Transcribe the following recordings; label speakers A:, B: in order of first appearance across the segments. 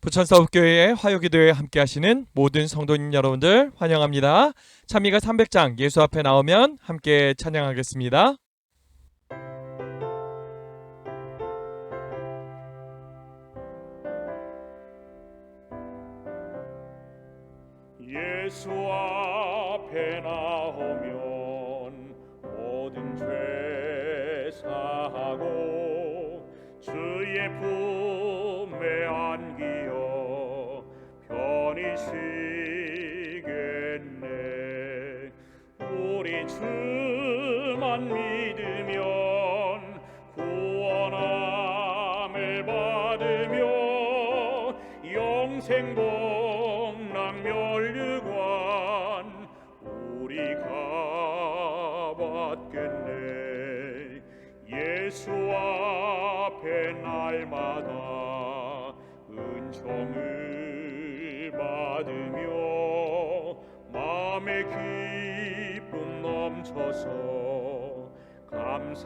A: 부천서북교회의 화요기도에 함께 하시는 모든 성도님 여러분들 환영합니다. 찬미가 300장 예수 앞에 나오면 함께 찬양하겠습니다.
B: 예수 앞에 나오면 모든 죄 사하고 주의 품에 안기어 편히 쉬겠네. 우리 주만 믿으면 구원함을 받으며 영생 복락 멸류관 우리가 받겠네. 예수 앞에 날마다 은총을 받으며 마음의 기쁨 넘쳐서 감사하리라.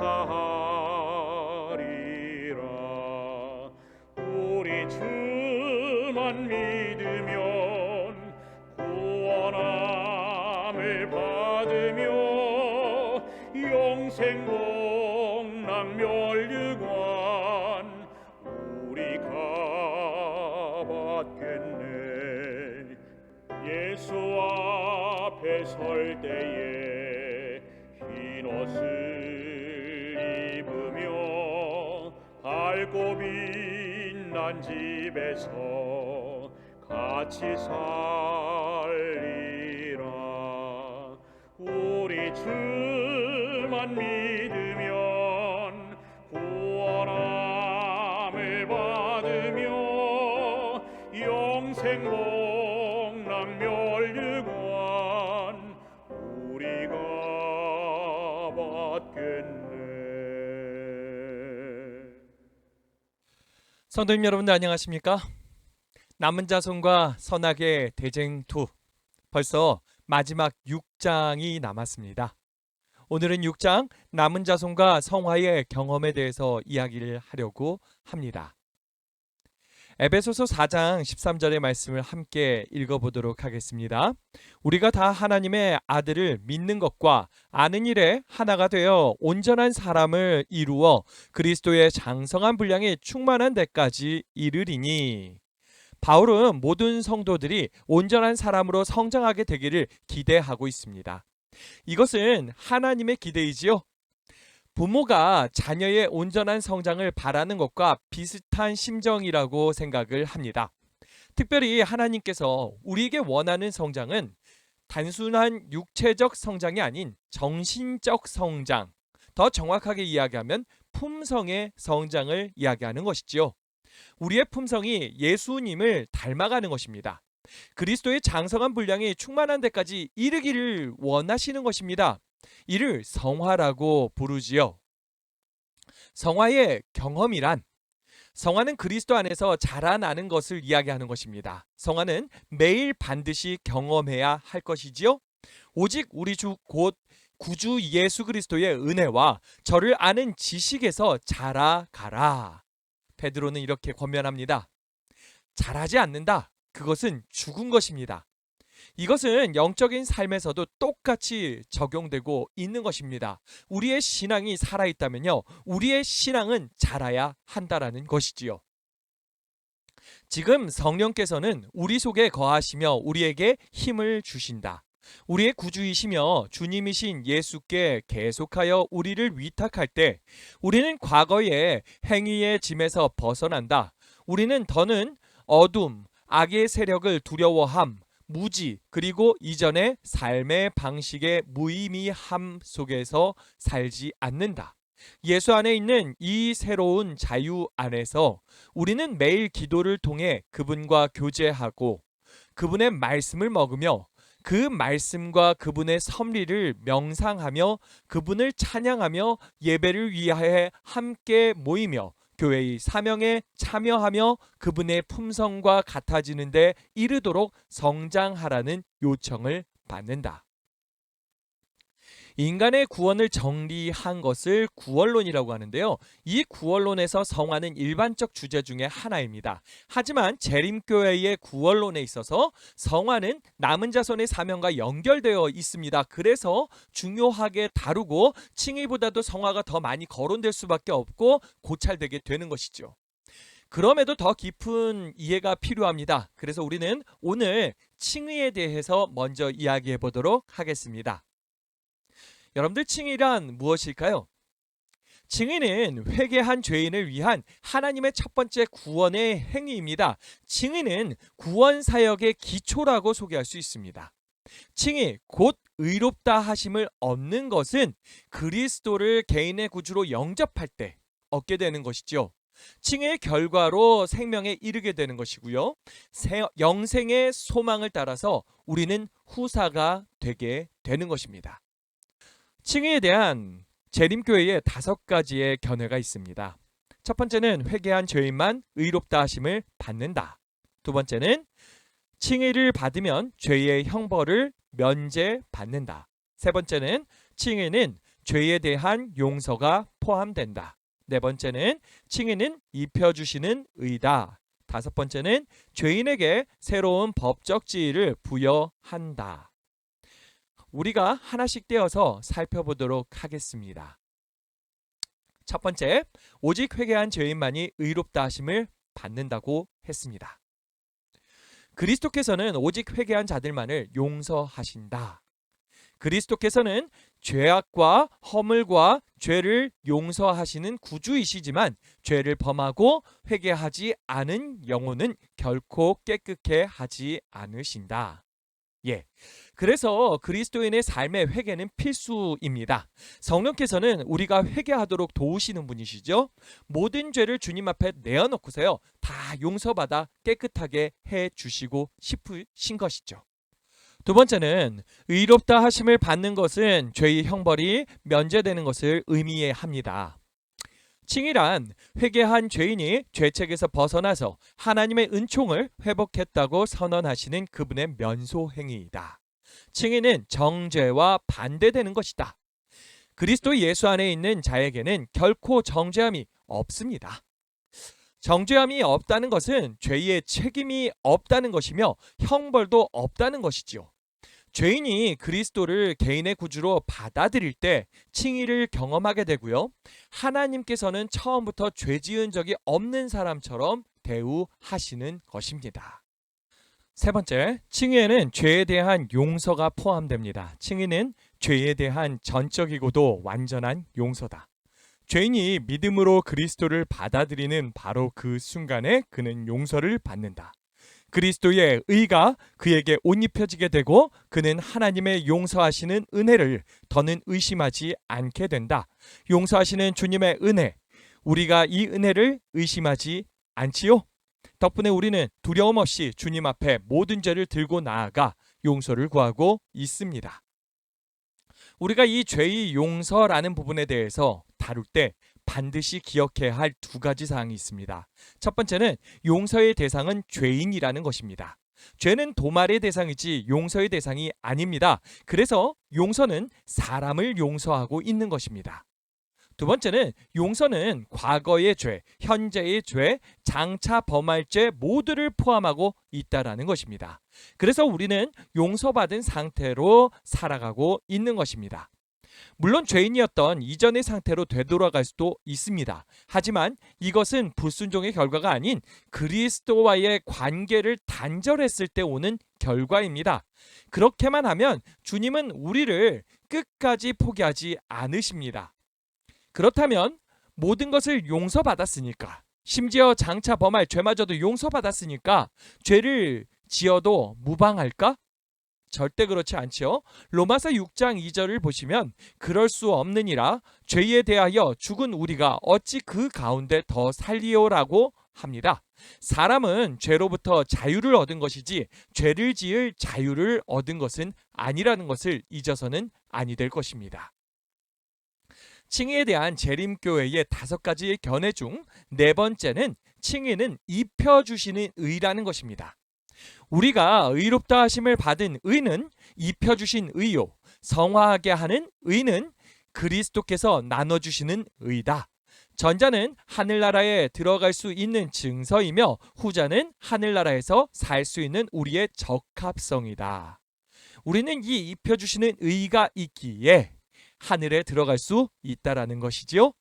B: 우리 주만 믿으면 구원함을 받으며 영생 복락 멸류관 우리가 받겠네. 예수 앞에 설 때에 흰 옷을 입으며 밝고 빛난 집에서 같이 살리라. 우리 주만 믿으면 구원함을 받으며 영생 복락 멸류관 우리가 받겠네.
A: 성도님 여러분들 안녕하십니까? 남은 자손과 선악의 대쟁투, 벌써 마지막 6장이 남았습니다. 오늘은 6장 남은 자손과 성화의 경험에 대해서 이야기를 하려고 합니다. 에베소서 4장 13절의 말씀을 함께 읽어보도록 하겠습니다. 우리가 다 하나님의 아들을 믿는 것과 아는 일에 하나가 되어 온전한 사람을 이루어 그리스도의 장성한 분량이 충만한 데까지 이르리니. 바울은 모든 성도들이 온전한 사람으로 성장하게 되기를 기대하고 있습니다. 이것은 하나님의 기대이지요. 부모가 자녀의 온전한 성장을 바라는 것과 비슷한 심정이라고 생각을 합니다. 특별히 하나님께서 우리에게 원하는 성장은 단순한 육체적 성장이 아닌 정신적 성장, 더 정확하게 이야기하면 품성의 성장을 이야기하는 것이지요. 우리의 품성이 예수님을 닮아가는 것입니다. 그리스도의 장성한 분량이 충만한 데까지 이르기를 원하시는 것입니다. 이를 성화라고 부르지요. 성화의 경험이란, 성화는 그리스도 안에서 자라나는 것을 이야기하는 것입니다. 성화는 매일 반드시 경험해야 할 것이지요. 오직 우리 주 곧 구주 예수 그리스도의 은혜와 저를 아는 지식에서 자라가라. 베드로는 이렇게 권면합니다. 자라지 않는다. 그것은 죽은 것입니다. 이것은 영적인 삶에서도 똑같이 적용되고 있는 것입니다. 우리의 신앙이 살아있다면요, 우리의 신앙은 자라야 한다라는 것이지요. 지금 성령께서는 우리 속에 거하시며 우리에게 힘을 주신다. 우리의 구주이시며 주님이신 예수께 계속하여 우리를 위탁할 때 우리는 과거의 행위의 짐에서 벗어난다. 우리는 더는 어둠, 악의 세력을 두려워함, 무지, 그리고 이전의 삶의 방식의 무의미함 속에서 살지 않는다. 예수 안에 있는 이 새로운 자유 안에서 우리는 매일 기도를 통해 그분과 교제하고 그분의 말씀을 먹으며 그 말씀과 그분의 섭리를 명상하며 그분을 찬양하며 예배를 위하여 함께 모이며 교회의 사명에 참여하며 그분의 품성과 같아지는 데 이르도록 성장하라는 요청을 받는다. 인간의 구원을 정리한 것을 구원론이라고 하는데요. 이 구원론에서 성화는 일반적 주제 중에 하나입니다. 하지만 재림교회의 구원론에 있어서 성화는 남은 자손의 사명과 연결되어 있습니다. 그래서 중요하게 다루고 칭의보다도 성화가 더 많이 거론될 수밖에 없고 고찰되게 되는 것이죠. 그럼에도 더 깊은 이해가 필요합니다. 그래서 우리는 오늘 칭의에 대해서 먼저 이야기해 보도록 하겠습니다. 여러분들, 칭의란 무엇일까요? 칭의는 회개한 죄인을 위한 하나님의 첫 번째 구원의 행위입니다. 칭의는 구원 사역의 기초라고 소개할 수 있습니다. 칭의, 곧 의롭다 하심을 얻는 것은 그리스도를 개인의 구주로 영접할 때 얻게 되는 것이죠. 칭의의 결과로 생명에 이르게 되는 것이고요. 영생의 소망을 따라서 우리는 후사가 되게 되는 것입니다. 칭의에 대한 재림교회에 5가지의 견해가 있습니다. 첫 번째는 회개한 죄인만 의롭다 하심을 받는다. 두 번째는 칭의를 받으면 죄의 형벌을 면제받는다. 세 번째는 칭의는 죄에 대한 용서가 포함된다. 네 번째는 칭의는 입혀주시는 의다. 다섯 번째는 죄인에게 새로운 법적 지위를 부여한다. 우리가 하나씩 떼어서 살펴보도록 하겠습니다. 첫 번째, 오직 회개한 죄인만이 의롭다 하심을 받는다고 했습니다. 그리스도께서는 오직 회개한 자들만을 용서하신다. 그리스도께서는 죄악과 허물과 죄를 용서하시는 구주이시지만 죄를 범하고 회개하지 않은 영혼은 결코 깨끗해 하지 않으신다. 그래서 그리스도인의 삶의 회개는 필수입니다. 성령께서는 우리가 회개하도록 도우시는 분이시죠. 모든 죄를 주님 앞에 내어놓고서요, 다 용서받아 깨끗하게 해주시고 싶으신 것이죠. 두 번째는 의롭다 하심을 받는 것은 죄의 형벌이 면제되는 것을 의미합니다. 칭의란 회개한 죄인이 죄책에서 벗어나서 하나님의 은총을 회복했다고 선언하시는 그분의 면소 행위이다. 칭의는 정죄와 반대되는 것이다. 그리스도 예수 안에 있는 자에게는 결코 정죄함이 없습니다. 정죄함이 없다는 것은 죄의 책임이 없다는 것이며 형벌도 없다는 것이지요. 죄인이 그리스도를 개인의 구주로 받아들일 때 칭의를 경험하게 되고요. 하나님께서는 처음부터 죄 지은 적이 없는 사람처럼 대우하시는 것입니다. 세 번째, 칭의에는 죄에 대한 용서가 포함됩니다. 칭의는 죄에 대한 전적이고도 완전한 용서다. 죄인이 믿음으로 그리스도를 받아들이는 바로 그 순간에 그는 용서를 받는다. 그리스도의 의가 그에게 옷 입혀지게 되고 그는 하나님의 용서하시는 은혜를 더는 의심하지 않게 된다. 용서하시는 주님의 은혜, 우리가 이 은혜를 의심하지 않지요? 덕분에 우리는 두려움 없이 주님 앞에 모든 죄를 들고 나아가 용서를 구하고 있습니다. 우리가 이 죄의 용서라는 부분에 대해서 다룰 때 반드시 기억해야 할 2가지 사항이 있습니다. 첫 번째는 용서의 대상은 죄인이라는 것입니다. 죄는 도말의 대상이지 용서의 대상이 아닙니다. 그래서 용서는 사람을 용서하고 있는 것입니다. 두 번째는 용서는 과거의 죄, 현재의 죄, 장차 범할 죄 모두를 포함하고 있다라는 것입니다. 그래서 우리는 용서받은 상태로 살아가고 있는 것입니다. 물론 죄인이었던 이전의 상태로 되돌아갈 수도 있습니다. 하지만 이것은 불순종의 결과가 아닌 그리스도와의 관계를 단절했을 때 오는 결과입니다. 그렇게만 하면 주님은 우리를 끝까지 포기하지 않으십니다. 그렇다면 모든 것을 용서받았으니까, 심지어 장차 범할 죄마저도 용서받았으니까 죄를 지어도 무방할까? 절대 그렇지 않지요. 로마서 6장 2절을 보시면 그럴 수 없느니라 죄에 대하여 죽은 우리가 어찌 그 가운데 더 살리오라고 합니다. 사람은 죄로부터 자유를 얻은 것이지 죄를 지을 자유를 얻은 것은 아니라는 것을 잊어서는 아니 될 것입니다. 칭의에 대한 재림교회의 5가지의 견해 중 4번째는 칭의는 입혀주시는 의라는 것입니다. 우리가 의롭다 하심을 받은 의는 입혀주신 의요, 성화하게 하는 의는 그리스도께서 나눠주시는 의다. 전자는 하늘나라에 들어갈 수 있는 증서이며 후자는 하늘나라에서 살 수 있는 우리의 적합성이다. 우리는 이 입혀주시는 의가 있기에 하늘에 들어갈 수 있다라는 것이지요.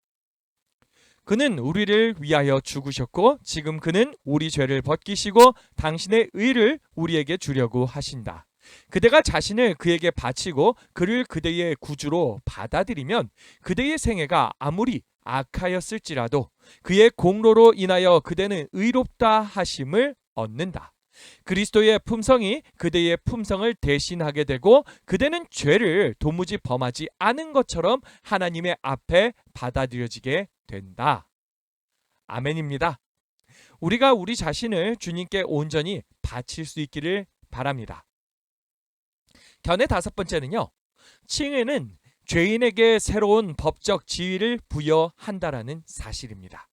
A: 그는 우리를 위하여 죽으셨고 지금 그는 우리 죄를 벗기시고 당신의 의를 우리에게 주려고 하신다. 그대가 자신을 그에게 바치고 그를 그대의 구주로 받아들이면 그대의 생애가 아무리 악하였을지라도 그의 공로로 인하여 그대는 의롭다 하심을 얻는다. 그리스도의 품성이 그대의 품성을 대신하게 되고 그대는 죄를 도무지 범하지 않은 것처럼 하나님의 앞에 받아들여지게 된다. 아멘입니다. 우리가 우리 자신을 주님께 온전히 바칠 수 있기를 바랍니다. 견해 5번째는요. 칭의는 죄인에게 새로운 법적 지위를 부여한다라는 사실입니다.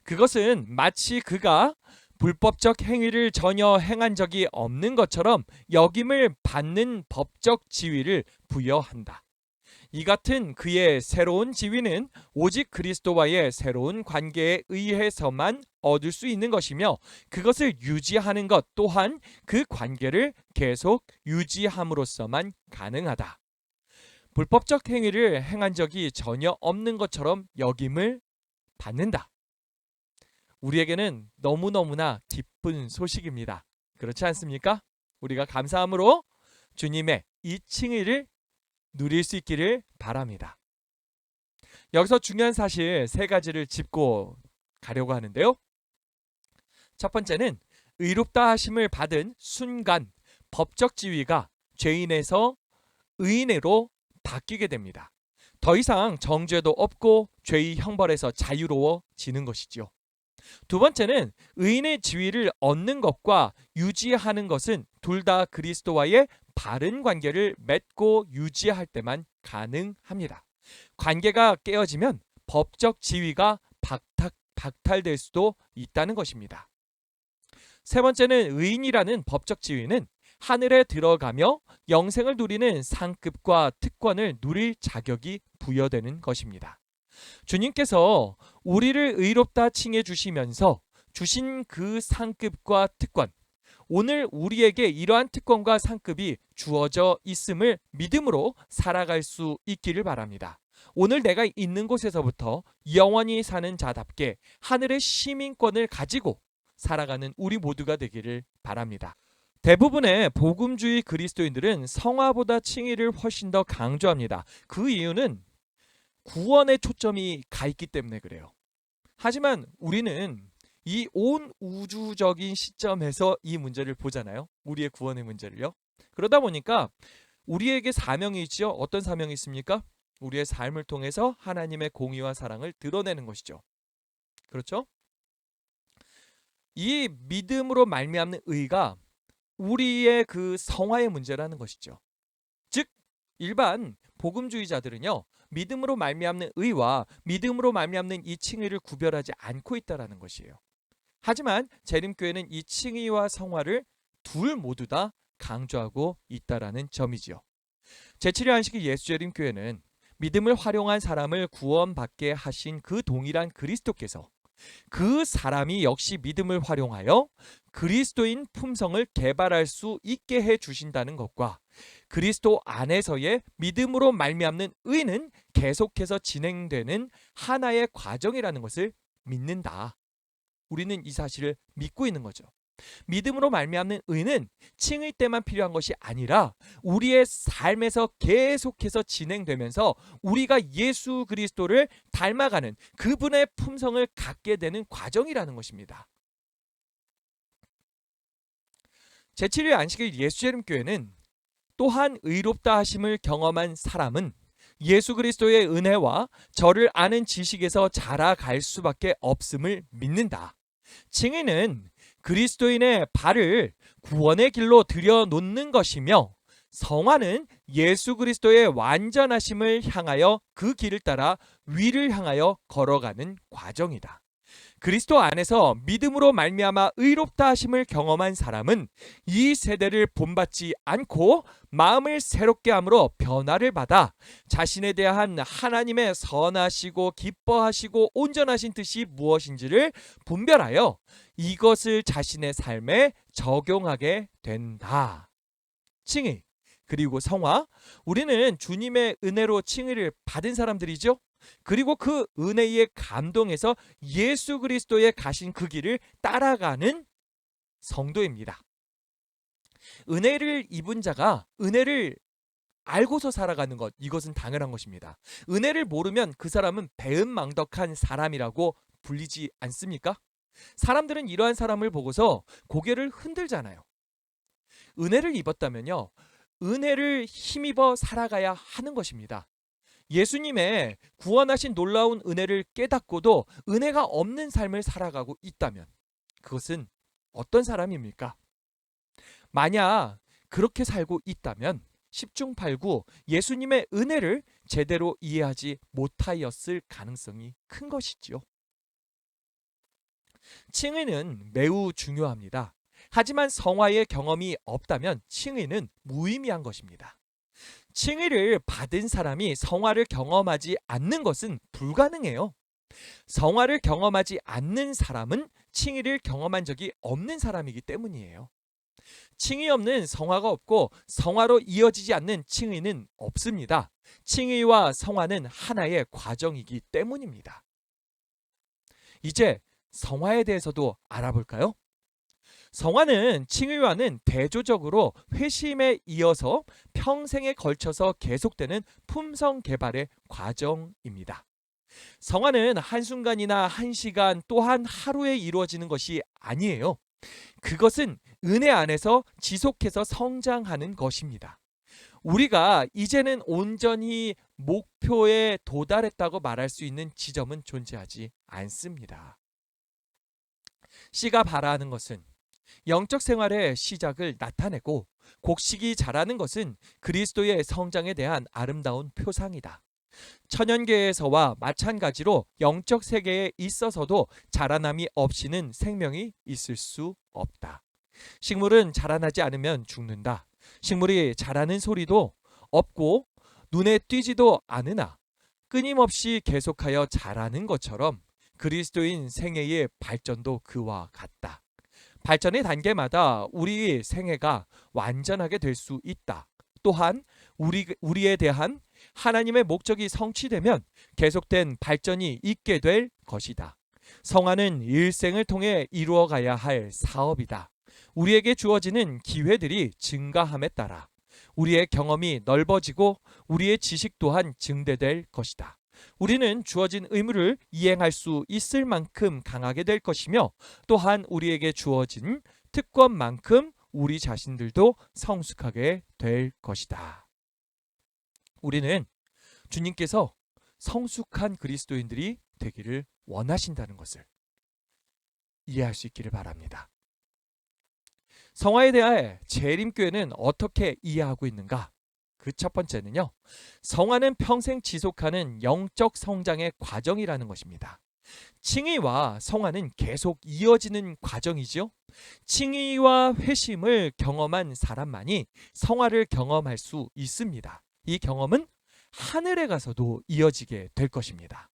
A: 그것은 마치 그가 불법적 행위를 전혀 행한 적이 없는 것처럼 여김을 받는 법적 지위를 부여한다. 이 같은 그의 새로운 지위는 오직 그리스도와의 새로운 관계에 의해서만 얻을 수 있는 것이며 그것을 유지하는 것 또한 그 관계를 계속 유지함으로써만 가능하다. 불법적 행위를 행한 적이 전혀 없는 것처럼 여김을 받는다. 우리에게는 너무너무나 기쁜 소식입니다. 그렇지 않습니까? 우리가 감사함으로 주님의 이 칭의를 누릴 수 있기를 바랍니다. 여기서 중요한 사실 3가지를 짚고 가려고 하는데요. 첫 번째는 의롭다 하심을 받은 순간 법적 지위가 죄인에서 의인으로 바뀌게 됩니다. 더 이상 정죄도 없고 죄의 형벌에서 자유로워지는 것이지요. 두 번째는 의인의 지위를 얻는 것과 유지하는 것은 둘 다 그리스도와의 바른 관계를 맺고 유지할 때만 가능합니다. 관계가 깨어지면 법적 지위가 박탈될 수도 있다는 것입니다. 세 번째는 의인이라는 법적 지위는 하늘에 들어가며 영생을 누리는 상급과 특권을 누릴 자격이 부여되는 것입니다. 주님께서 우리를 의롭다 칭해 주시면서 주신 그 상급과 특권, 오늘 우리에게 이러한 특권과 상급이 주어져 있음을 믿음으로 살아갈 수 있기를 바랍니다. 오늘 내가 있는 곳에서부터 영원히 사는 자답게 하늘의 시민권을 가지고 살아가는 우리 모두가 되기를 바랍니다. 대부분의 복음주의 그리스도인들은 성화보다 칭의를 훨씬 더 강조합니다. 그 이유는 구원에 초점이 가 있기 때문에 그래요. 하지만 우리는 이 온 우주적인 시점에서 이 문제를 보잖아요. 우리의 구원의 문제를요. 그러다 보니까 우리에게 사명이 있죠. 어떤 사명이 있습니까? 우리의 삶을 통해서 하나님의 공의와 사랑을 드러내는 것이죠. 그렇죠? 이 믿음으로 말미암는 의가 우리의 그 성화의 문제라는 것이죠. 즉 일반 복음주의자들은요. 믿음으로 말미암는 의와 믿음으로 말미암는 이 칭의를 구별하지 않고 있다라는 것이에요. 하지만 재림교회는 이 칭의와 성화를 둘 모두 다 강조하고 있다라는 점이지요. 제7회 안식일 예수재림교회는 믿음을 활용한 사람을 구원받게 하신 그 동일한 그리스도께서 그 사람이 역시 믿음을 활용하여 그리스도인 품성을 개발할 수 있게 해 주신다는 것과 그리스도 안에서의 믿음으로 말미암는 의는 계속해서 진행되는 하나의 과정이라는 것을 믿는다. 우리는 이 사실을 믿고 있는 거죠. 믿음으로 말미암는 의는 칭의 때만 필요한 것이 아니라 우리의 삶에서 계속해서 진행되면서 우리가 예수 그리스도를 닮아가는 그분의 품성을 갖게 되는 과정이라는 것입니다. 제7일 안식일 예수재림교회는 또한 의롭다 하심을 경험한 사람은 예수 그리스도의 은혜와 저를 아는 지식에서 자라갈 수밖에 없음을 믿는다. 칭의는 그리스도인의 발을 구원의 길로 들여놓는 것이며 성화는 예수 그리스도의 완전하심을 향하여 그 길을 따라 위를 향하여 걸어가는 과정이다. 그리스도 안에서 믿음으로 말미암아 의롭다 하심을 경험한 사람은 이 세대를 본받지 않고 마음을 새롭게 함으로 변화를 받아 자신에 대한 하나님의 선하시고 기뻐하시고 온전하신 뜻이 무엇인지를 분별하여 이것을 자신의 삶에 적용하게 된다. 칭의 그리고 성화, 우리는 주님의 은혜로 칭의를 받은 사람들이죠. 그리고 그 은혜에 감동해서 예수 그리스도의 가신 그 길을 따라가는 성도입니다. 은혜를 입은 자가 은혜를 알고서 살아가는 것, 이것은 당연한 것입니다. 은혜를 모르면 그 사람은 배은망덕한 사람이라고 불리지 않습니까? 사람들은 이러한 사람을 보고서 고개를 흔들잖아요. 은혜를 입었다면요, 은혜를 힘입어 살아가야 하는 것입니다. 예수님의 구원하신 놀라운 은혜를 깨닫고도 은혜가 없는 삶을 살아가고 있다면 그것은 어떤 사람입니까? 만약 그렇게 살고 있다면 10중 8구 예수님의 은혜를 제대로 이해하지 못하였을 가능성이 큰 것이지요. 칭의는 매우 중요합니다. 하지만 성화의 경험이 없다면 칭의는 무의미한 것입니다. 칭의를 받은 사람이 성화를 경험하지 않는 것은 불가능해요. 성화를 경험하지 않는 사람은 칭의를 경험한 적이 없는 사람이기 때문이에요. 칭의 없는 성화가 없고 성화로 이어지지 않는 칭의는 없습니다. 칭의와 성화는 하나의 과정이기 때문입니다. 이제 성화에 대해서도 알아볼까요? 성화는 칭의와는 대조적으로 회심에 이어서 평생에 걸쳐서 계속되는 품성 개발의 과정입니다. 성화는 한순간이나 한시간 또한 하루에 이루어지는 것이 아니에요. 그것은 은혜 안에서 지속해서 성장하는 것입니다. 우리가 이제는 온전히 목표에 도달했다고 말할 수 있는 지점은 존재하지 않습니다. 씨가 발아하는 것은 영적 생활의 시작을 나타내고 곡식이 자라는 것은 그리스도의 성장에 대한 아름다운 표상이다. 천연계에서와 마찬가지로 영적 세계에 있어서도 자라남이 없이는 생명이 있을 수 없다. 식물은 자라나지 않으면 죽는다. 식물이 자라는 소리도 없고 눈에 띄지도 않으나 끊임없이 계속하여 자라는 것처럼 그리스도인 생애의 발전도 그와 같다. 발전의 단계마다 우리 생애가 완전하게 될 수 있다. 또한 우리에 대한 하나님의 목적이 성취되면 계속된 발전이 있게 될 것이다. 성화는 일생을 통해 이루어가야 할 사업이다. 우리에게 주어지는 기회들이 증가함에 따라 우리의 경험이 넓어지고 우리의 지식 또한 증대될 것이다. 우리는 주어진 의무를 이행할 수 있을 만큼 강하게 될 것이며 또한 우리에게 주어진 특권만큼 우리 자신들도 성숙하게 될 것이다. 우리는 주님께서 성숙한 그리스도인들이 되기를 원하신다는 것을 이해할 수 있기를 바랍니다. 성화에 대해 재림교회는 어떻게 이해하고 있는가? 그 첫 번째는요, 성화는 평생 지속하는 영적 성장의 과정이라는 것입니다. 칭의와 성화는 계속 이어지는 과정이죠. 칭의와 회심을 경험한 사람만이 성화를 경험할 수 있습니다. 이 경험은 하늘에 가서도 이어지게 될 것입니다.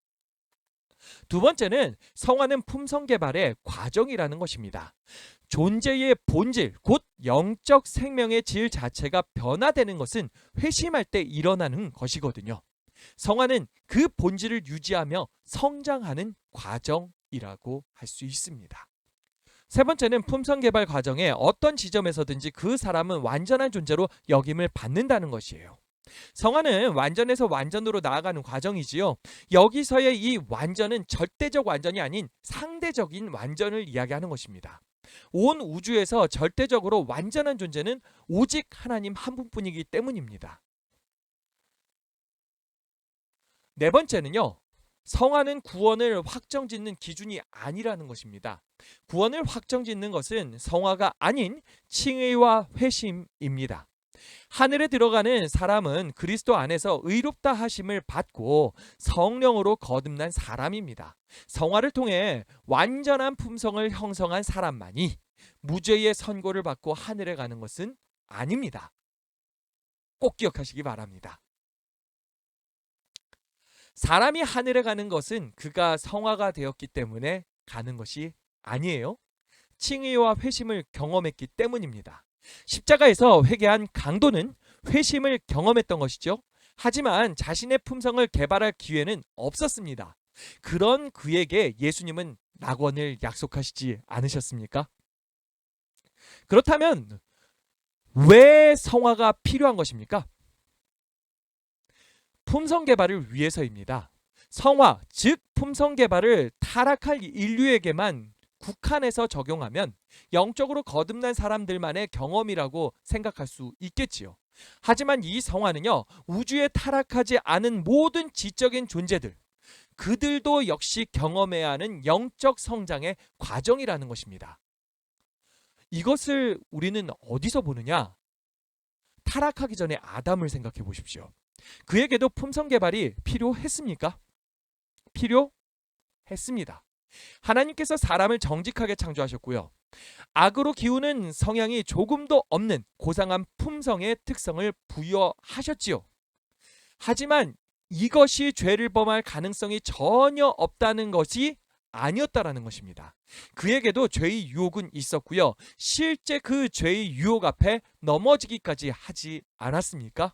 A: 두 번째는 성화는 품성 개발의 과정이라는 것입니다. 존재의 본질, 곧 영적 생명의 질 자체가 변화되는 것은 회심할 때 일어나는 것이거든요. 성화는 그 본질을 유지하며 성장하는 과정이라고 할 수 있습니다. 세 번째는 품성 개발 과정에 어떤 지점에서든지 그 사람은 완전한 존재로 여김을 받는다는 것이에요. 성화는 완전에서 완전으로 나아가는 과정이지요. 여기서의 이 완전은 절대적 완전이 아닌 상대적인 완전을 이야기하는 것입니다. 온 우주에서 절대적으로 완전한 존재는 오직 하나님 한 분뿐이기 때문입니다. 네 번째는요, 성화는 구원을 확정짓는 기준이 아니라는 것입니다. 구원을 확정짓는 것은 성화가 아닌 칭의와 회심입니다. 하늘에 들어가는 사람은 그리스도 안에서 의롭다 하심을 받고 성령으로 거듭난 사람입니다. 성화를 통해 완전한 품성을 형성한 사람만이 무죄의 선고를 받고 하늘에 가는 것은 아닙니다. 꼭 기억하시기 바랍니다. 사람이 하늘에 가는 것은 그가 성화가 되었기 때문에 가는 것이 아니에요. 칭의와 회심을 경험했기 때문입니다. 십자가에서 회개한 강도는 회심을 경험했던 것이죠. 하지만 자신의 품성을 개발할 기회는 없었습니다. 그런 그에게 예수님은 낙원을 약속하시지 않으셨습니까? 그렇다면 왜 성화가 필요한 것입니까? 품성 개발을 위해서입니다. 성화, 즉 품성 개발을 타락할 인류에게만 국한해서 적용하면 영적으로 거듭난 사람들만의 경험이라고 생각할 수 있겠지요. 하지만 이 성화는요, 우주에 타락하지 않은 모든 지적인 존재들, 그들도 역시 경험해야 하는 영적 성장의 과정이라는 것입니다. 이것을 우리는 어디서 보느냐? 타락하기 전에 아담을 생각해 보십시오. 그에게도 품성 개발이 필요했습니까? 필요했습니다. 하나님께서 사람을 정직하게 창조하셨고요. 악으로 기우는 성향이 조금도 없는 고상한 품성의 특성을 부여하셨지요. 하지만 이것이 죄를 범할 가능성이 전혀 없다는 것이 아니었다라는 것입니다. 그에게도 죄의 유혹은 있었고요. 실제 그 죄의 유혹 앞에 넘어지기까지 하지 않았습니까?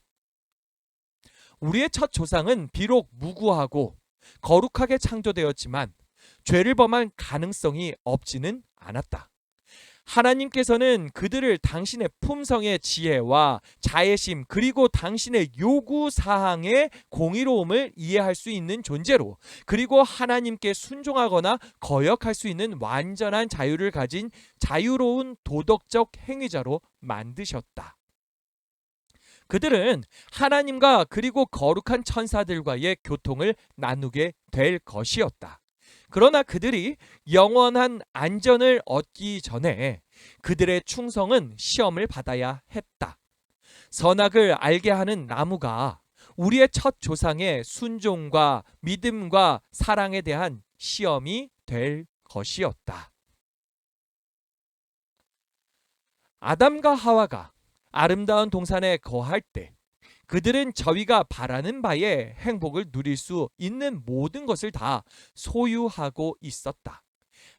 A: 우리의 첫 조상은 비록 무고하고 거룩하게 창조되었지만 죄를 범할 가능성이 없지는 않았다. 하나님께서는 그들을 당신의 품성의 지혜와 자애심 그리고 당신의 요구 사항의 공의로움을 이해할 수 있는 존재로, 그리고 하나님께 순종하거나 거역할 수 있는 완전한 자유를 가진 자유로운 도덕적 행위자로 만드셨다. 그들은 하나님과 그리고 거룩한 천사들과의 교통을 나누게 될 것이었다. 그러나 그들이 영원한 안전을 얻기 전에 그들의 충성은 시험을 받아야 했다. 선악을 알게 하는 나무가 우리의 첫 조상의 순종과 믿음과 사랑에 대한 시험이 될 것이었다. 아담과 하와가 아름다운 동산에 거할 때 그들은 저희가 바라는 바의 행복을 누릴 수 있는 모든 것을 다 소유하고 있었다.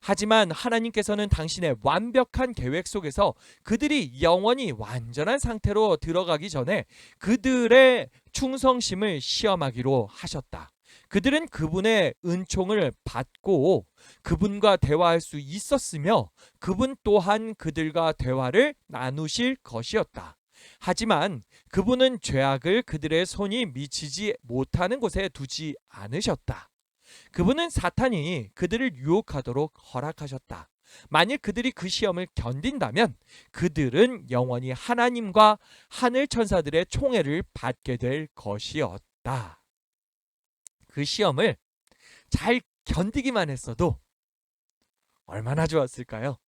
A: 하지만 하나님께서는 당신의 완벽한 계획 속에서 그들이 영원히 완전한 상태로 들어가기 전에 그들의 충성심을 시험하기로 하셨다. 그들은 그분의 은총을 받고 그분과 대화할 수 있었으며 그분 또한 그들과 대화를 나누실 것이었다. 하지만 그분은 죄악을 그들의 손이 미치지 못하는 곳에 두지 않으셨다. 그분은 사탄이 그들을 유혹하도록 허락하셨다. 만일 그들이 그 시험을 견딘다면 그들은 영원히 하나님과 하늘 천사들의 총애를 받게 될 것이었다. 그 시험을 잘 견디기만 했어도 얼마나 좋았을까요?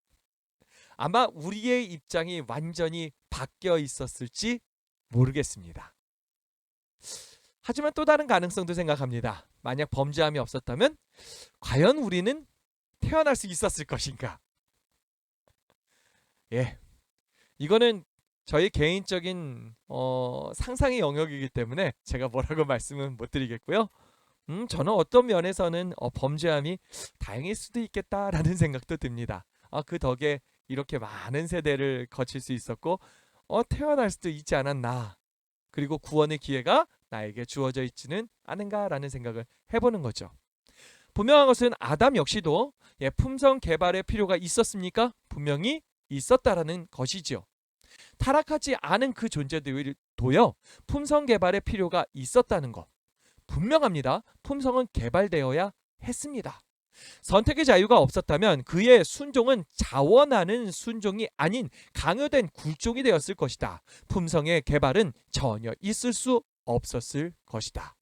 A: 아마 우리의 입장이 완전히 바뀌어 있었을지 모르겠습니다. 하지만 또 다른 가능성도 생각합니다. 만약 범죄함이 없었다면 과연 우리는 태어날 수 있었을 것인가? 예, 이거는 저희 개인적인 상상의 영역이기 때문에 제가 뭐라고 말씀은 못 드리겠고요. 저는 어떤 면에서는 범죄함이 다행일 수도 있겠다라는 생각도 듭니다. 그 덕에 이렇게 많은 세대를 거칠 수 있었고 태어날 수도 있지 않았나, 그리고 구원의 기회가 나에게 주어져 있지는 않은가라는 생각을 해보는 거죠. 분명한 것은 아담 역시도 품성 개발의 필요가 있었습니까? 분명히 있었다라는 것이지요. 타락하지 않은 그 존재들도요, 품성 개발의 필요가 있었다는 것 분명합니다. 품성은 개발되어야 했습니다. 선택의 자유가 없었다면 그의 순종은 자원하는 순종이 아닌 강요된 굴종이 되었을 것이다. 품성의 개발은 전혀 있을 수 없었을 것이다.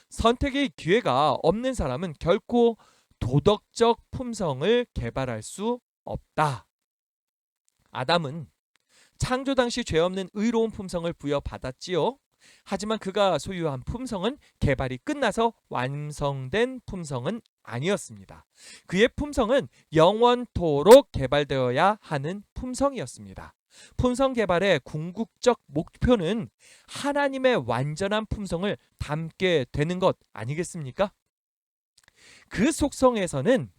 A: 선택의 기회가 없는 사람은 결코 도덕적 품성을 개발할 수 없다. 아담은 창조 당시 죄 없는 의로운 품성을 부여받았지요. 하지만 그가 소유한 품성은 개발이 끝나서 완성된 품성은 아니었습니다. 그의 품성은 영원토록 개발되어야 하는 품성이었습니다. 품성 개발의 궁극적 목표는 하나님의 완전한 품성을 담게 되는 것 아니겠습니까? 그 속성에서는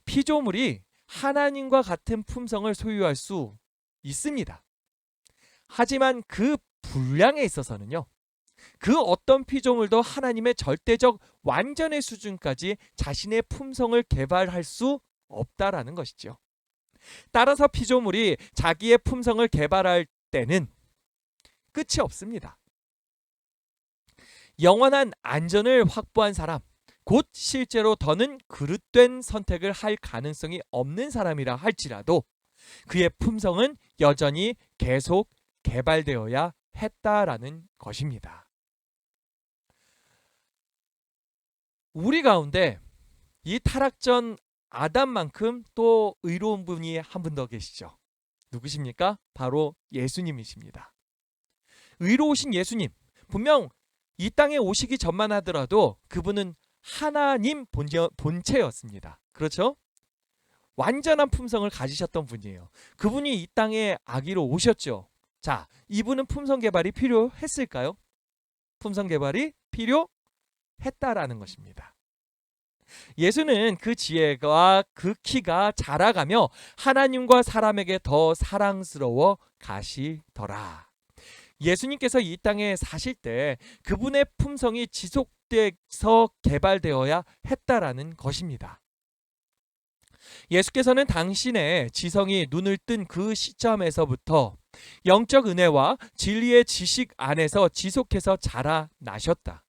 A: 피조물이 하나님과 같은 품성을 소유할 수 있습니다. 하지만 그 분량에 있어서는요, 그 어떤 피조물도 하나님의 절대적 완전의 수준까지 자신의 품성을 개발할 수 없다라는 것이죠. 따라서 피조물이 자기의 품성을 개발할 때는 끝이 없습니다. 영원한 안전을 확보한 사람, 곧 실제로 더는 그릇된 선택을 할 가능성이 없는 사람이라 할지라도 그의 품성은 여전히 계속 개발되어야 했다라는 것입니다. 우리 가운데 이 타락전 아담만큼 또 의로운 분이 한 분 더 계시죠. 누구십니까? 바로 예수님이십니다. 의로우신 예수님, 분명 이 땅에 오시기 전만 하더라도 그분은 하나님 본체였습니다. 그렇죠? 완전한 품성을 가지셨던 분이에요. 그분이 이 땅에 아기로 오셨죠. 자, 이분은 품성 개발이 필요했을까요? 품성 개발이 필요했다라는 것입니다. 예수는 그 지혜와 그 키가 자라가며 하나님과 사람에게 더 사랑스러워 가시더라. 예수님께서 이 땅에 사실 때 그분의 품성이 지속돼서 개발되어야 했다라는 것입니다. 예수께서는 당신의 지성이 눈을 뜬 그 시점에서부터 영적 은혜와 진리의 지식 안에서 지속해서 자라나셨다.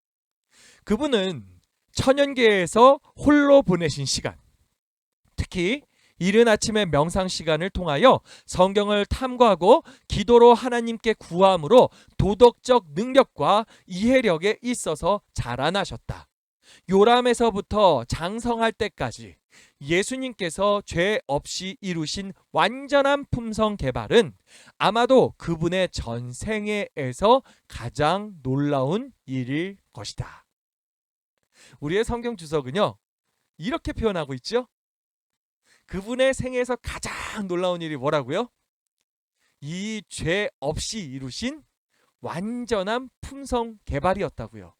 A: 그분은 천연계에서 홀로 보내신 시간, 특히 이른 아침의 명상 시간을 통하여 성경을 탐구하고 기도로 하나님께 구함으로 도덕적 능력과 이해력에 있어서 자라나셨다. 요람에서부터 장성할 때까지 예수님께서 죄 없이 이루신 완전한 품성 개발은 아마도 그분의 전생애에서 가장 놀라운 일일 것이다. 우리의 성경 주석은요, 이렇게 표현하고 있죠. 그분의 생애에서 가장 놀라운 일이 뭐라고요? 이 죄 없이 이루신 완전한 품성 개발이었다고요.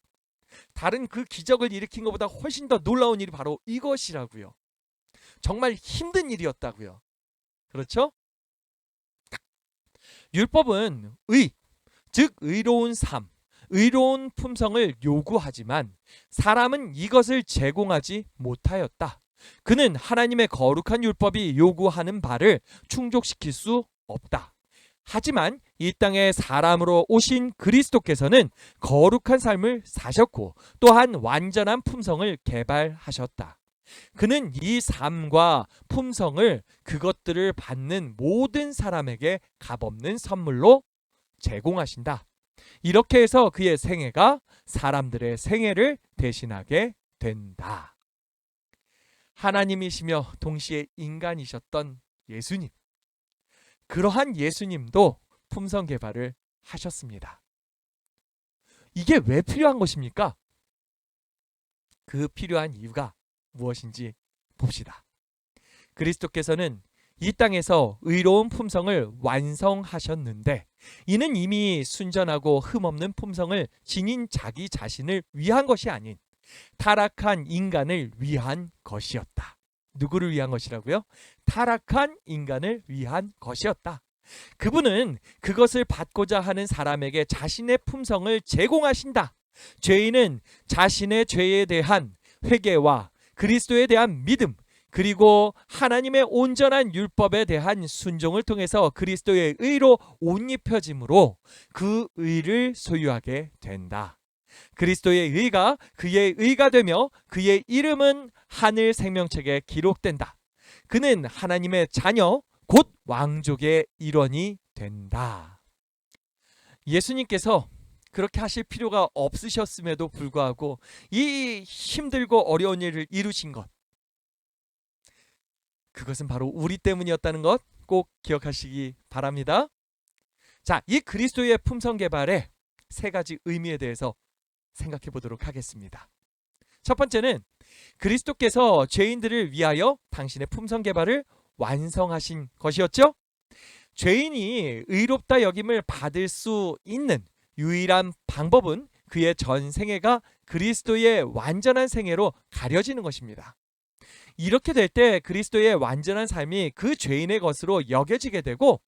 A: 다른 그 기적을 일으킨 것보다 훨씬 더 놀라운 일이 바로 이것이라고요. 정말 힘든 일이었다고요. 그렇죠? 율법은 즉 의로운 삶, 의로운 품성을 요구하지만 사람은 이것을 제공하지 못하였다. 그는 하나님의 거룩한 율법이 요구하는 바를 충족시킬 수 없다. 하지만 이 땅에 사람으로 오신 그리스도께서는 거룩한 삶을 사셨고 또한 완전한 품성을 개발하셨다. 그는 이 삶과 품성을 그것들을 받는 모든 사람에게 값없는 선물로 제공하신다. 이렇게 해서 그의 생애가 사람들의 생애를 대신하게 된다. 하나님이시며 동시에 인간이셨던 예수님. 그러한 예수님도 품성 개발을 하셨습니다. 이게 왜 필요한 것입니까? 그 필요한 이유가 무엇인지 봅시다. 그리스도께서는 이 땅에서 의로운 품성을 완성하셨는데 이는 이미 순전하고 흠없는 품성을 지닌 자기 자신을 위한 것이 아닌 타락한 인간을 위한 것이었다. 누구를 위한 것이라고요? 타락한 인간을 위한 것이었다. 그분은 그것을 받고자 하는 사람에게 자신의 품성을 제공하신다. 죄인은 자신의 죄에 대한 회개와 그리스도에 대한 믿음, 그리고 하나님의 온전한 율법에 대한 순종을 통해서 그리스도의 의로 옷 입혀짐으로 그 의를 소유하게 된다. 그리스도의 의가 그의 의가 되며 그의 이름은 하늘 생명책에 기록된다. 그는 하나님의 자녀, 곧 왕족의 일원이 된다. 예수님께서 그렇게 하실 필요가 없으셨음에도 불구하고 이 힘들고 어려운 일을 이루신 것, 그것은 바로 우리 때문이었다는 것 꼭 기억하시기 바랍니다. 자, 이 그리스도의 품성 개발의 세 가지 의미에 대해서 생각해 보도록 하겠습니다. 첫 번째는 그리스도께서 죄인들을 위하여 당신의 품성 개발을 완성하신 것이었죠. 죄인이 의롭다 여김을 받을 수 있는 유일한 방법은 그의 전 생애가 그리스도의 완전한 생애로 가려지는 것입니다. 이렇게 될 때 그리스도의 완전한 삶이 그 죄인의 것으로 여겨지게 되고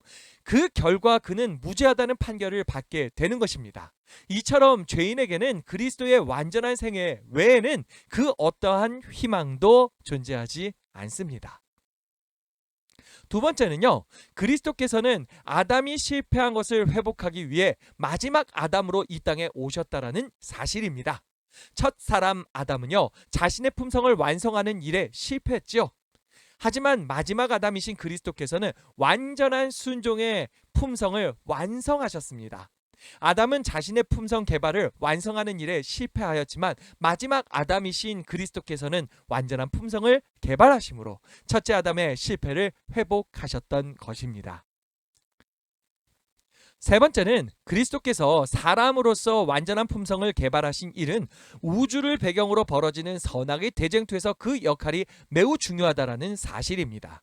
A: 그 결과 그는 무죄하다는 판결을 받게 되는 것입니다. 이처럼 죄인에게는 그리스도의 완전한 생애 외에는 그 어떠한 희망도 존재하지 않습니다. 두 번째는요, 그리스도께서는 아담이 실패한 것을 회복하기 위해 마지막 아담으로 이 땅에 오셨다라는 사실입니다. 첫 사람 아담은요, 자신의 품성을 완성하는 일에 실패했지요. 하지만 마지막 아담이신 그리스도께서는 완전한 순종의 품성을 완성하셨습니다. 아담은 자신의 품성 개발을 완성하는 일에 실패하였지만 마지막 아담이신 그리스도께서는 완전한 품성을 개발하심으로 첫째 아담의 실패를 회복하셨던 것입니다. 세 번째는 그리스도께서 사람으로서 완전한 품성을 개발하신 일은 우주를 배경으로 벌어지는 선악의 대쟁투에서 그 역할이 매우 중요하다라는 사실입니다.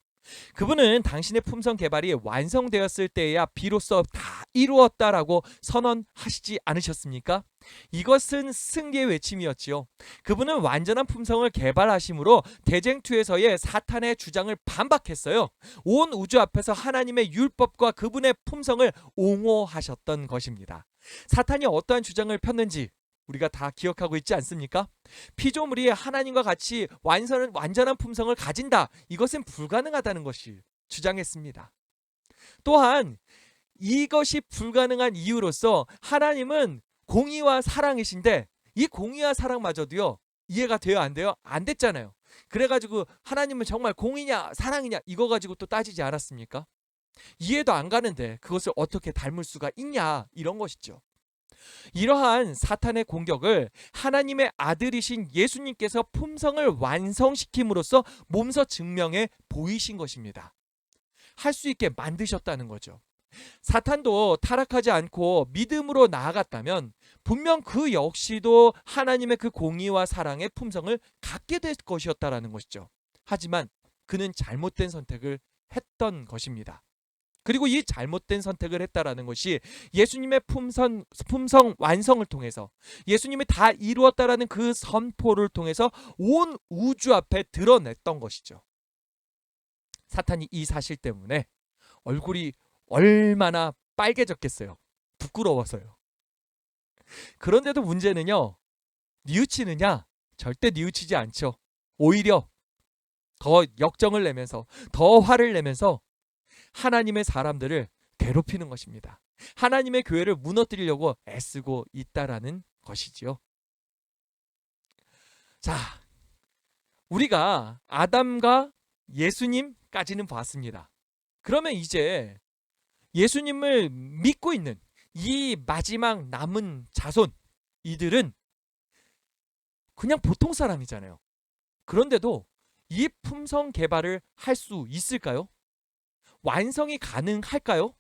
A: 그분은 당신의 품성 개발이 완성되었을 때에야 비로소 다 이루었다라고 선언하시지 않으셨습니까? 이것은 승리의 외침이었지요. 그분은 완전한 품성을 개발하심으로 대쟁투에서의 사탄의 주장을 반박했어요. 온 우주 앞에서 하나님의 율법과 그분의 품성을 옹호하셨던 것입니다. 사탄이 어떠한 주장을 폈는지 우리가 다 기억하고 있지 않습니까? 피조물이 하나님과 같이 완전한 품성을 가진다. 이것은 불가능하다는 것이 주장했습니다. 또한 이것이 불가능한 이유로서 하나님은 공의와 사랑이신데 이 공의와 사랑마저도요 이해가 돼요, 안 돼요? 안 됐잖아요. 그래가지고 하나님은 정말 공의냐 사랑이냐 이거 가지고 또 따지지 않았습니까? 이해도 안 가는데 그것을 어떻게 닮을 수가 있냐 이런 것이죠. 이러한 사탄의 공격을 하나님의 아들이신 예수님께서 품성을 완성시킴으로써 몸소 증명해 보이신 것입니다. 할 수 있게 만드셨다는 거죠. 사탄도 타락하지 않고 믿음으로 나아갔다면 분명 그 역시도 하나님의 그 공의와 사랑의 품성을 갖게 될 것이었다라는 것이죠. 하지만 그는 잘못된 선택을 했던 것입니다. 그리고 이 잘못된 선택을 했다라는 것이 예수님의 품성 완성을 통해서 예수님이 다 이루었다라는 그 선포를 통해서 온 우주 앞에 드러냈던 것이죠. 사탄이 이 사실 때문에 얼굴이 얼마나 빨개졌겠어요. 부끄러워서요. 그런데도 문제는요, 뉘우치느냐? 절대 뉘우치지 않죠. 오히려 더 역정을 내면서 더 화를 내면서 하나님의 사람들을 괴롭히는 것입니다. 하나님의 교회를 무너뜨리려고 애쓰고 있다라는 것이지요. 자, 우리가 아담과 예수님까지는 봤습니다. 그러면 이제 예수님을 믿고 있는 이 마지막 남은 자손, 이들은 그냥 보통 사람이잖아요. 그런데도 이 품성 개발을 할 수 있을까요? 완성이 가능할까요?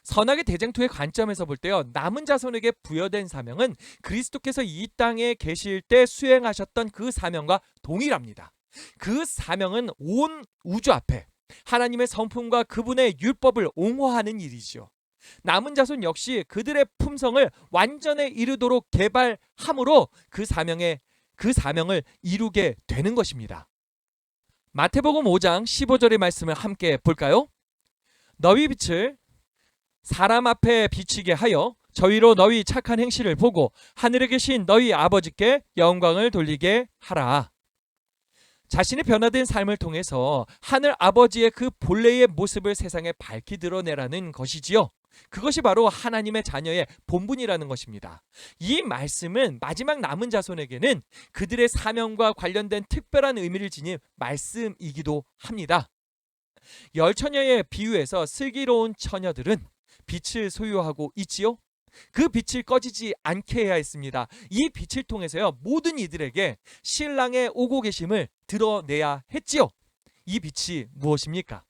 A: 선악의 대쟁투의 관점에서 볼 때요, 남은 자손에게 부여된 사명은 그리스도께서 이 땅에 계실 때 수행하셨던 그 사명과 동일합니다. 그 사명은 온 우주 앞에 하나님의 성품과 그분의 율법을 옹호하는 일이죠. 남은 자손 역시 그들의 품성을 완전에 이르도록 개발함으로 그 사명을 이루게 되는 것입니다. 마태복음 5장 15절의 말씀을 함께 볼까요? 너희 빛을 사람 앞에 비치게 하여 저희로 너희 착한 행실을 보고 하늘에 계신 너희 아버지께 영광을 돌리게 하라. 자신의 변화된 삶을 통해서 하늘 아버지의 그 본래의 모습을 세상에 밝히 드러내라는 것이지요. 그것이 바로 하나님의 자녀의 본분이라는 것입니다. 이 말씀은 마지막 남은 자손에게는 그들의 사명과 관련된 특별한 의미를 지닌 말씀이기도 합니다. 열 처녀의 비유에서 슬기로운 처녀들은 빛을 소유하고 있지요. 그 빛을 꺼지지 않게 해야 했습니다. 이 빛을 통해서요, 모든 이들에게 신랑의 오고 계심을 드러내야 했지요. 이 빛이 무엇입니까?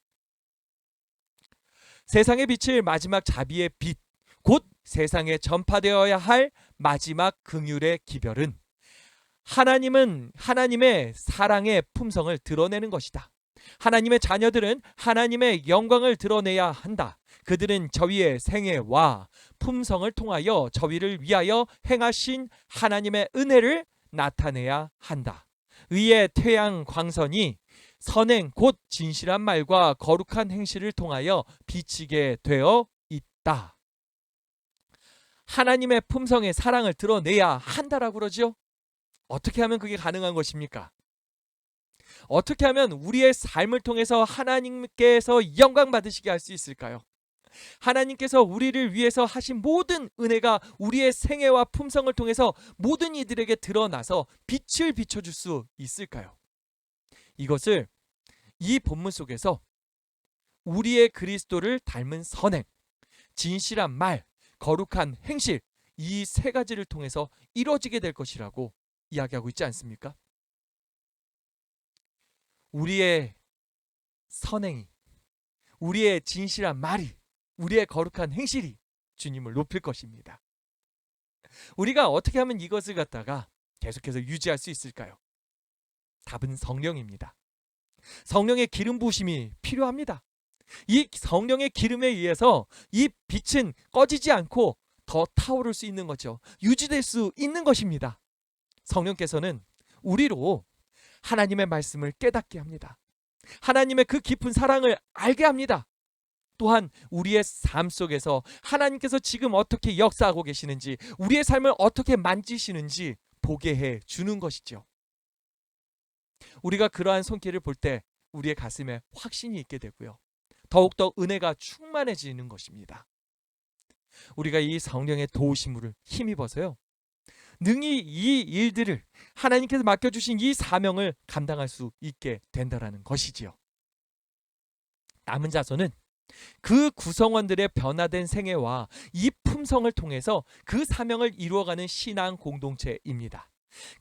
A: 세상에 비칠 마지막 자비의 빛, 곧 세상에 전파되어야 할 마지막 긍휼의 기별은 하나님의 사랑의 품성을 드러내는 것이다. 하나님의 자녀들은 하나님의 영광을 드러내야 한다. 그들은 저희의 생애와 품성을 통하여 저희를 위하여 행하신 하나님의 은혜를 나타내야 한다. 의의 태양 광선이 선행 곧 진실한 말과 거룩한 행실을 통하여 비치게 되어 있다. 하나님의 품성의 사랑을 드러내야 한다라고 그러죠. 어떻게 하면 그게 가능한 것입니까? 어떻게 하면 우리의 삶을 통해서 하나님께서 영광 받으시게 할 수 있을까요? 하나님께서 우리를 위해서 하신 모든 은혜가 우리의 생애와 품성을 통해서 모든 이들에게 드러나서 빛을 비춰줄 수 있을까요? 이것을 이 본문 속에서 우리의 그리스도를 닮은 선행, 진실한 말, 거룩한 행실, 이 세 가지를 통해서 이루어지게 될 것이라고 이야기하고 있지 않습니까? 우리의 선행이, 우리의 진실한 말이, 우리의 거룩한 행실이 주님을 높일 것입니다. 우리가 어떻게 하면 이것을 갖다가 계속해서 유지할 수 있을까요? 답은 성령입니다. 성령의 기름 부으심이 필요합니다. 이 성령의 기름에 의해서 이 빛은 꺼지지 않고 더 타오를 수 있는 거죠. 유지될 수 있는 것입니다. 성령께서는 우리로 하나님의 말씀을 깨닫게 합니다. 하나님의 그 깊은 사랑을 알게 합니다. 또한 우리의 삶 속에서 하나님께서 지금 어떻게 역사하고 계시는지, 우리의 삶을 어떻게 만지시는지 보게 해 주는 것이죠. 우리가 그러한 손길을 볼 때 우리의 가슴에 확신이 있게 되고요. 더욱더 은혜가 충만해지는 것입니다. 우리가 이 성령의 도우심을 힘입어서요, 능히 이 일들을, 하나님께서 맡겨주신 이 사명을 감당할 수 있게 된다라는 것이지요. 남은 자손은 그 구성원들의 변화된 생애와 이 품성을 통해서 그 사명을 이루어가는 신앙 공동체입니다.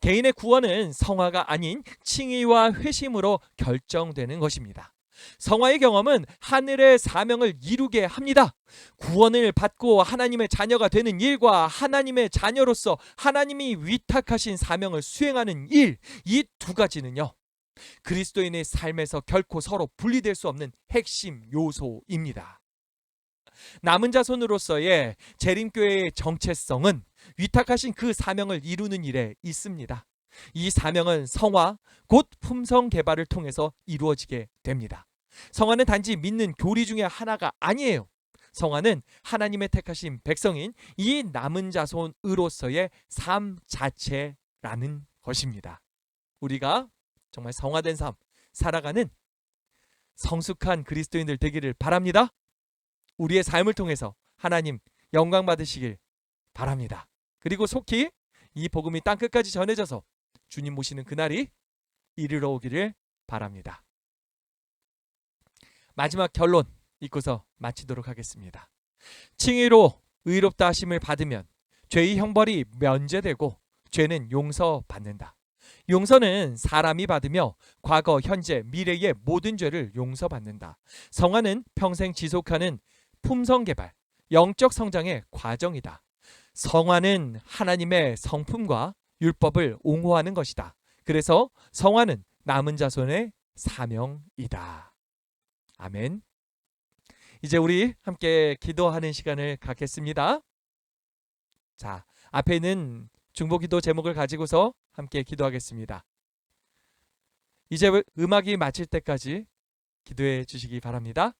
A: 개인의 구원은 성화가 아닌 칭의와 회심으로 결정되는 것입니다. 성화의 경험은 하늘의 사명을 이루게 합니다. 구원을 받고 하나님의 자녀가 되는 일과 하나님의 자녀로서 하나님이 위탁하신 사명을 수행하는 일, 이 두 가지는요, 그리스도인의 삶에서 결코 서로 분리될 수 없는 핵심 요소입니다. 남은 자손으로서의 재림교회의 정체성은 위탁하신 그 사명을 이루는 일에 있습니다. 이 사명은 성화, 곧 품성 개발을 통해서 이루어지게 됩니다. 성화는 단지 믿는 교리 중에 하나가 아니에요. 성화는 하나님의 택하신 백성인 이 남은 자손으로서의 삶 자체라는 것입니다. 우리가 정말 성화된 삶 살아가는 성숙한 그리스도인들 되기를 바랍니다. 우리의 삶을 통해서 하나님 영광 받으시길 바랍니다. 그리고 속히 이 복음이 땅끝까지 전해져서 주님 모시는 그날이 이르러 오기를 바랍니다. 마지막 결론 읽고서 마치도록 하겠습니다. 칭의로 의롭다 하심을 받으면 죄의 형벌이 면제되고 죄는 용서받는다. 용서는 사람이 받으며 과거, 현재, 미래의 모든 죄를 용서받는다. 성화는 평생 지속하는 품성 개발, 영적 성장의 과정이다. 성화는 하나님의 성품과 율법을 옹호하는 것이다. 그래서 성화는 남은 자손의 사명이다. 아멘. 이제 우리 함께 기도하는 시간을 갖겠습니다. 자, 앞에 있는 중보기도 제목을 가지고서 함께 기도하겠습니다. 이제 음악이 마칠 때까지 기도해 주시기 바랍니다.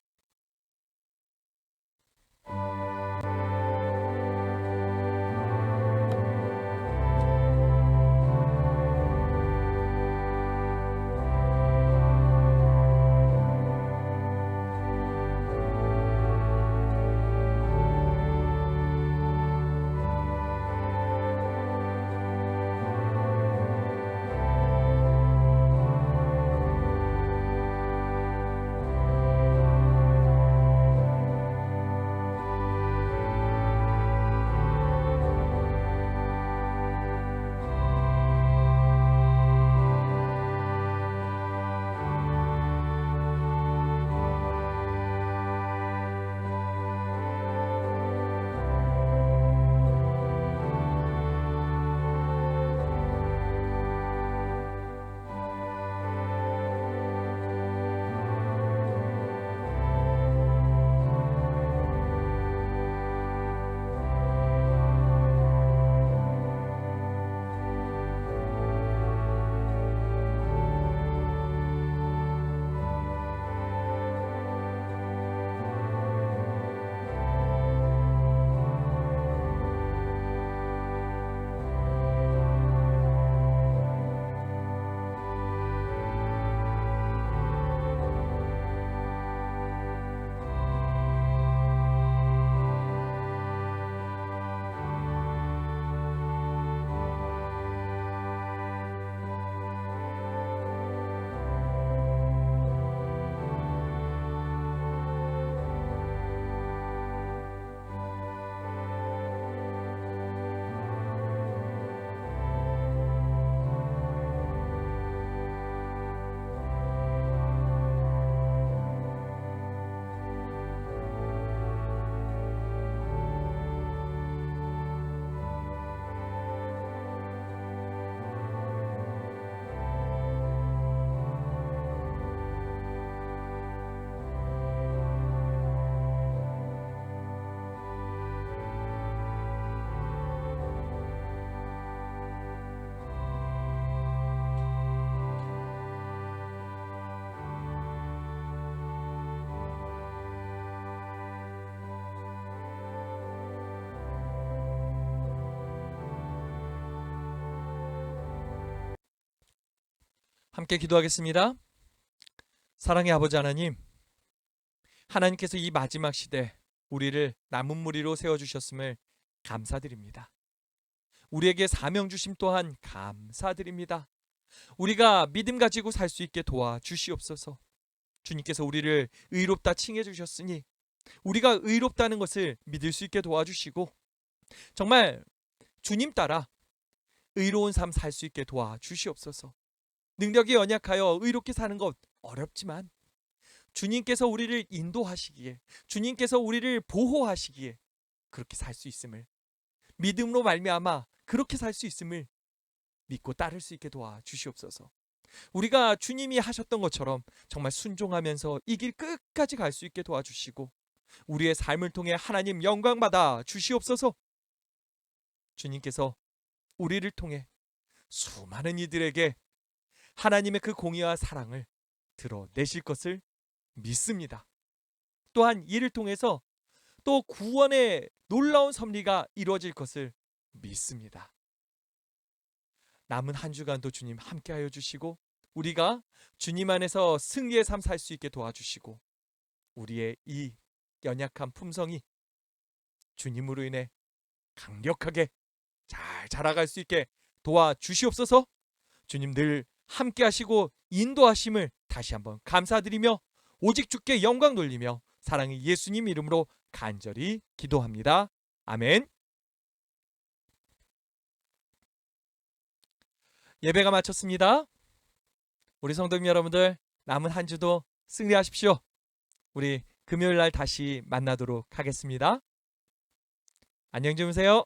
A: 함께 기도하겠습니다. 사랑의 아버지 하나님, 하나님께서 이 마지막 시대 우리를 남은 무리로 세워주셨음을 감사드립니다. 우리에게 사명 주심 또한 감사드립니다. 우리가 믿음 가지고 살 수 있게 도와주시옵소서. 주님께서 우리를 의롭다 칭해 주셨으니 우리가 의롭다는 것을 믿을 수 있게 도와주시고 정말 주님 따라 의로운 삶 살 수 있게 도와주시옵소서. 능력이 연약하여 의롭게 사는 것 어렵지만 주님께서 우리를 인도하시기에, 주님께서 우리를 보호하시기에 그렇게 살 수 있음을, 믿음으로 말미암아 그렇게 살 수 있음을 믿고 따를 수 있게 도와주시옵소서. 우리가 주님이 하셨던 것처럼 정말 순종하면서 이 길 끝까지 갈 수 있게 도와주시고 우리의 삶을 통해 하나님 영광 받아 주시옵소서. 주님께서 우리를 통해 수많은 이들에게 하나님의 그 공의와 사랑을 드러내실 것을 믿습니다. 또한 이를 통해서 또 구원의 놀라운 섭리가 이루어질 것을 믿습니다. 남은 한 주간도 주님 함께하여 주시고 우리가 주님 안에서 승리의 삶 살 수 있게 도와주시고 우리의 이 연약한 품성이 주님으로 인해 강력하게 잘 자라갈 수 있게 도와주시옵소서. 주님 늘 함께하시고 인도하심을 다시 한번 감사드리며 오직 주께 영광 돌리며 사랑의 예수님 이름으로 간절히 기도합니다. 아멘. 예배가 마쳤습니다. 우리 성도님 여러분들 남은 한 주도 승리하십시오. 우리 금요일 날 다시 만나도록 하겠습니다. 안녕 주무세요.